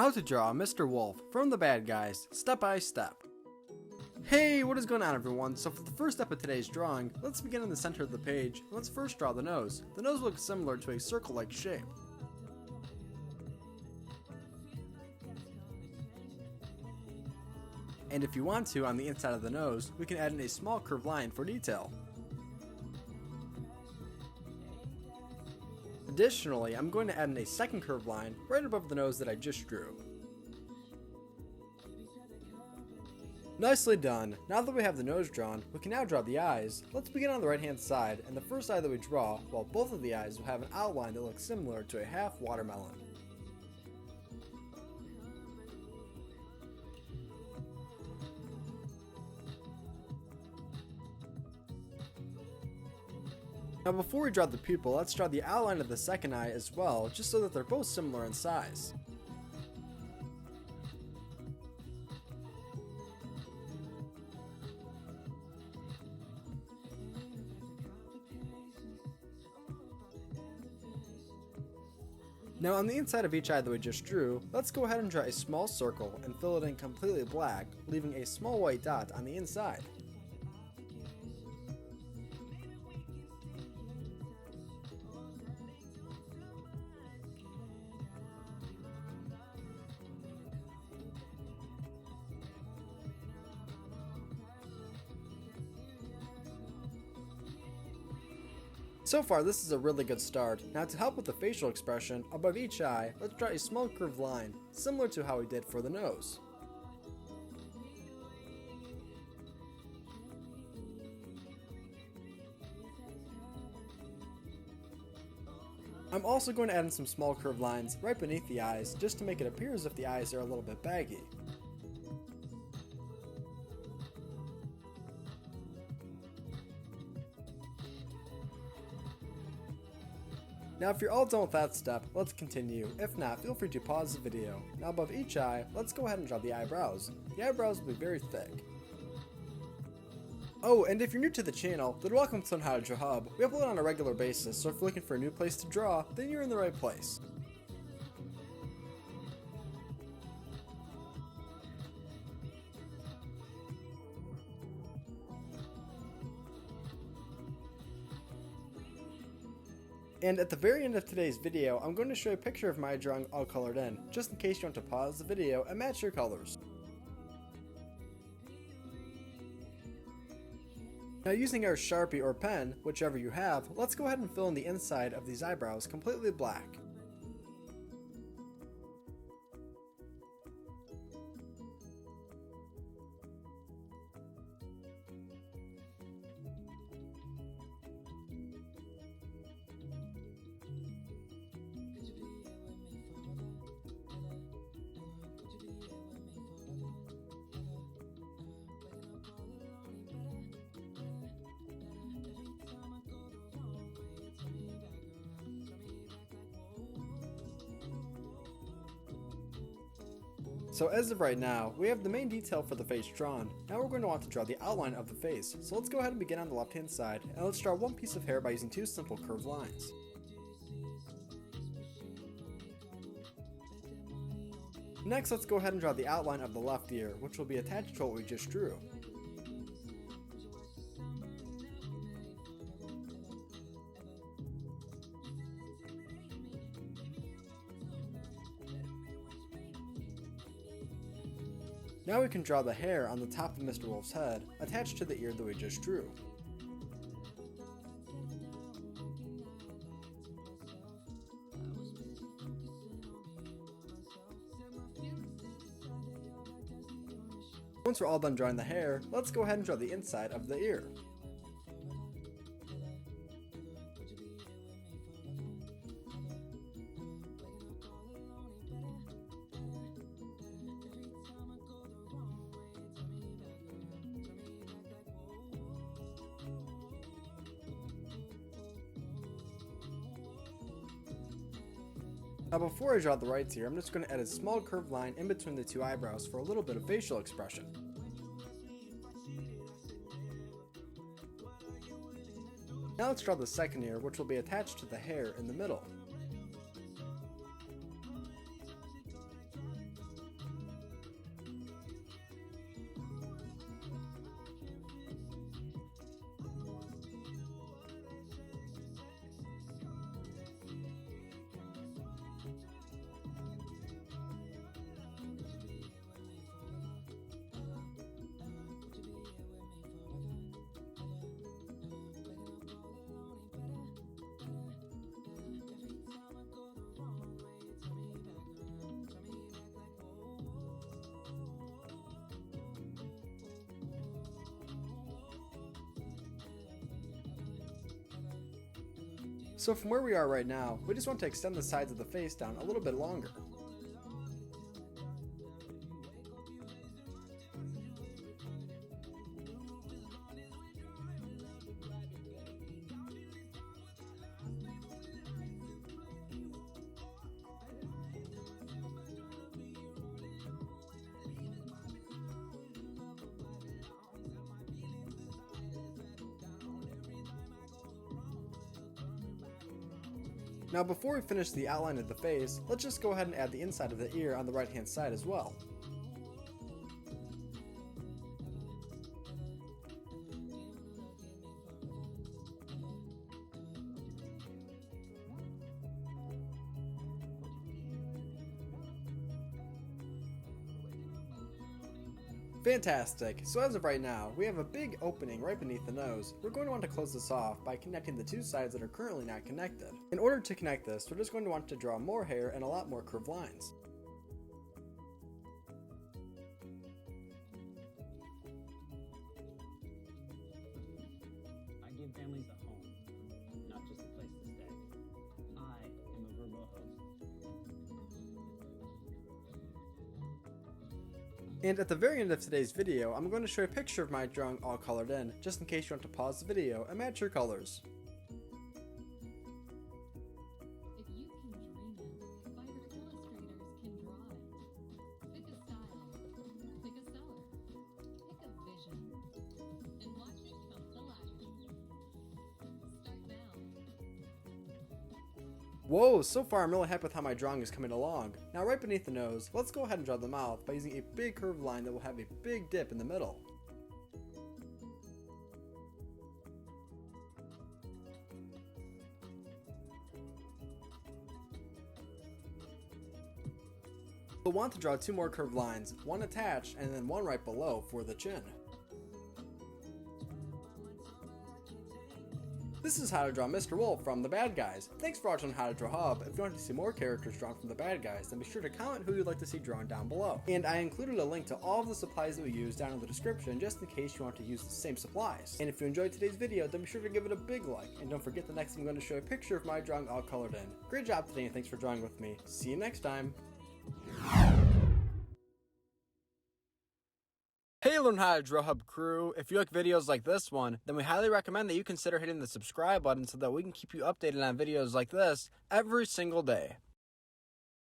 How to draw Mr. Wolf from the bad guys, step by step. Hey, what is going on everyone? So for the first step of today's drawing, let's begin in the center of the page. Let's first draw the nose. The nose looks similar to a circle-like shape. And if you want to, on the inside of the nose, we can add in a small curved line for detail. Additionally, I'm going to add in a second curved line right above the nose that I just drew. Nicely done. Now that we have the nose drawn, we can now draw the eyes. Let's begin on the right hand side, and the first eye that we draw, well, both of the eyes will have an outline that looks similar to a half watermelon. Now before we draw the pupil, let's draw the outline of the second eye as well, just so that they're both similar in size. Now on the inside of each eye that we just drew, let's go ahead and draw a small circle and fill it in completely black, leaving a small white dot on the inside. So far, this is a really good start. Now to help with the facial expression, above each eye, let's draw a small curved line, similar to how we did for the nose. I'm also going to add in some small curved lines right beneath the eyes, just to make it appear as if the eyes are a little bit baggy. Now if you're all done with that step, let's continue. If not, feel free to pause the video. Now above each eye, let's go ahead and draw the eyebrows. The eyebrows will be very thick. Oh, and if you're new to the channel, then welcome to Untitled Chapter Hub. We upload on a regular basis, so if you're looking for a new place to draw, then you're in the right place. And at the very end of today's video, I'm going to show you a picture of my drawing all colored in, just in case you want to pause the video and match your colors. Now using our Sharpie or pen, whichever you have, let's go ahead and fill in the inside of these eyebrows completely black. So as of right now, we have the main detail for the face drawn. Now we're going to want to draw the outline of the face. So let's go ahead and begin on the left hand side, and let's draw one piece of hair by using two simple curved lines. Next, let's go ahead and draw the outline of the left ear, which will be attached to what we just drew. Now we can draw the hair on the top of Mr. Wolf's head, attached to the ear that we just drew. Once we're all done drawing the hair, let's go ahead and draw the inside of the ear. Now before I draw the right ear, I'm just going to add a small curved line in between the two eyebrows for a little bit of facial expression. Now let's draw the second ear, which will be attached to the hair in the middle. So from where we are right now, we just want to extend the sides of the face down a little bit longer. Now before we finish the outline of the face, let's just go ahead and add the inside of the ear on the right hand side as well. Fantastic! So as of right now, we have a big opening right beneath the nose. We're going to want to close this off by connecting the two sides that are currently not connected. In order to connect this, we're just going to want to draw more hair and a lot more curved lines. I give families a home, not just a place to stay. I am a verbal host. And at the very end of today's video, I'm going to show a picture of my drawing all colored in, just in case you want to pause the video and match your colors. If you can dream it, Fiverr illustrators can draw it. Pick a style, pick a seller, pick a vision, and watch it come to life. Start now. Whoa, so far I'm really happy with how my drawing is coming along. Now right beneath the nose, let's go ahead and draw the mouth by using a big curved line that will have a big dip in the middle. We'll want to draw two more curved lines, one attached and then one right below for the chin. This is how to draw Mr. Wolf from The Bad Guys. Thanks for watching How to Draw Hub. If you want to see more characters drawn from The Bad Guys, then be sure to comment who you'd like to see drawn down below. And I included a link to all of the supplies that we use down in the description just in case you want to use the same supplies. And if you enjoyed today's video, then be sure to give it a big like. And don't forget the next time I'm going to show a picture of my drawing all colored in. Great job today and thanks for drawing with me. See you next time. Hey Learn How to Draw Hub crew, if you like videos like this one, then we highly recommend that you consider hitting the subscribe button so that we can keep you updated on videos like this every single day.